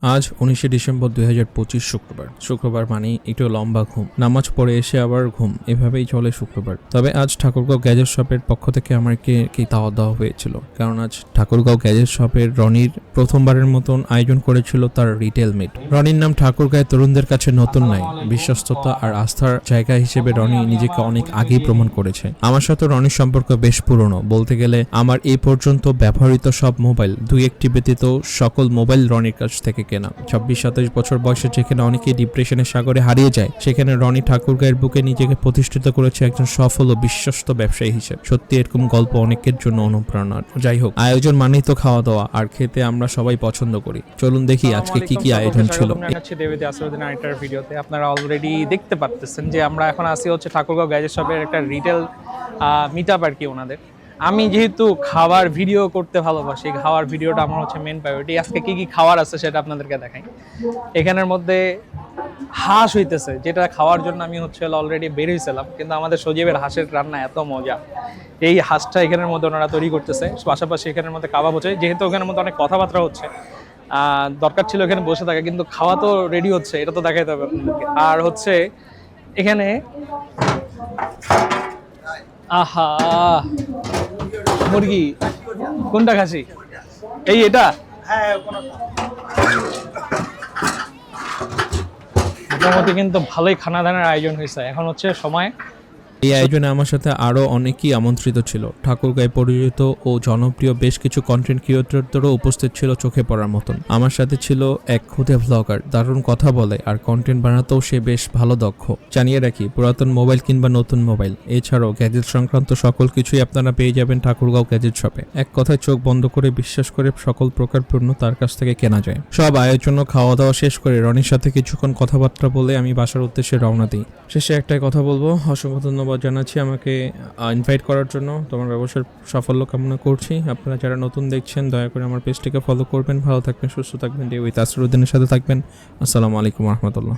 আজ 19শে ডিসেম্বর 2025 শুক্রবার মানে একটু লম্বা ঘুম, নামাজ পড়ে এসে আবার ঘুম, এভাবেই চলে শুক্রবার। তবে আজ ঠাকুরগাঁও গ্যাজেট শপের পক্ষ থেকে আমাকে দাওয়াত দেওয়া হয়েছিল, কারণ আজ ঠাকুরগাঁও গ্যাজেট শপের রনির প্রথমবারের মতন আয়োজন করেছিল তার রিটেল মিট। রনির নাম ঠাকুরগাঁয়ের তরুণদের কাছে নতুন নাই, বিশ্বস্ততা আর আস্থার জায়গা হিসেবে রনি নিজেকে অনেক আগেই প্রমাণ করেছে। আমার সাথে রনির সম্পর্ক বেশ পুরনো, বলতে গেলে আমার এই পর্যন্ত ব্যবহৃত সব মোবাইল, দুই একটি ব্যতীত সকল মোবাইল রনির কাছ থেকে কেনা। 26-27 বছর বয়সে যেখানে অনেকেই ডিপ্রেশনের সাগরে হারিয়ে যায়, সেখানে রনি ঠাকুরগাঁয়ের বুকে নিজেকে প্রতিষ্ঠিত করেছে একজন সফল ও বিশ্বস্ত ব্যবসায়ী হিসেবে। সত্যি এরকম গল্প অনেকের জন্য অনুপ্রেরণার। যাই হোক, আয়োজন মানেই তো খাওয়া দাওয়া, আর খেতে আমরা সবাই পছন্দ করি। চলুন দেখি আজকে কি কি আয়োজন ছিল। ভিডিওতে আপনারা অলরেডি দেখতে পাচ্ছেন যে আমরা এখন আসি হচ্ছে ঠাকুরগাঁও গ্যাজেট শপের একটা রিটেল মিটআপ আর কি ওনাদের। আমি যেহেতু খাবার ভিডিও করতে ভালোবাসি, খাওয়ার ভিডিওটা আমার হচ্ছে মেন প্রায়োরিটি। আজকে কি কি খাবার আছে সেটা আপনাদেরকে দেখাই। এখানের মধ্যে হাঁস হইতেছে, যেটা খাওয়ার জন্য আমি হচ্ছে অলরেডি বের হয়েছিলাম, কিন্তু আমাদের সজীবের হাঁসের রান্না এত মজা। এই হাঁসটা এখানের মধ্যে ওনারা তৈরি করতেছে, পাশাপাশি এখানের মধ্যে কাবাব হচ্ছে। যেহেতু ওখানের মধ্যে অনেক কথাবার্তা হচ্ছে, দরকার ছিল এখানে বসে থাকা, কিন্তু খাওয়া তো রেডি হচ্ছে, এটা তো দেখাইতে হবে আপনাদেরকে। আর হচ্ছে এখানে আহা মুরগি, কোনটা খাসি? এই এটা মোটামুটি কিন্তু ভালোই খানা দানার আয়োজন হয়েছে। এখন হচ্ছে সময়। এই আয়োজনে আমার সাথে আরও অনেকেই আমন্ত্রিত ছিল। ঠাকুরগাঁয়ে পরিচিত ও জনপ্রিয় বেশ কিছু কন্টেন্ট ক্রিয়েটরদেরও উপস্থিত ছিল চোখে পড়ার মতন। আমার সাথে ছিল এক খুদে ভ্লগার, দারুণ কথা বলে আর কন্টেন্ট বানাতেও সে বেশ ভালো দক্ষ। জানিয়ে রাখি, পুরাতন মোবাইল কিংবা নতুন মোবাইল এছাড়াও গ্যাজেট সংক্রান্ত সকল কিছুই আপনারা পেয়ে যাবেন ঠাকুরগাঁও গ্যাজেট শপে। এক কথায় চোখ বন্ধ করে বিশ্বাস করে সকল প্রকার পণ্য তার কাছ থেকে কেনা যায়। সব আয়োজন ও খাওয়া দাওয়া শেষ করে রনির সাথে কিছুক্ষণ কথাবার্তা বলে আমি বাসার উদ্দেশ্যে রওনা দিই। শেষে একটাই কথা বলবো, অসংখ্য ধন্যবাদ জানাচ্ছি আমাকে ইনভাইট করার জন্য। তোমার ব্যবসার সাফল্য কামনা করছি। আপনারা যারা নতুন দেখছেন দয়া করে আমার পেজটিকে ফলো করবেন। ভালো থাকবেন, সুস্থ থাকবেন, উইথ আসরুদ্দিনের সাথে থাকবেন। আসসালামু আলাইকুম রহমতুল্লাহ।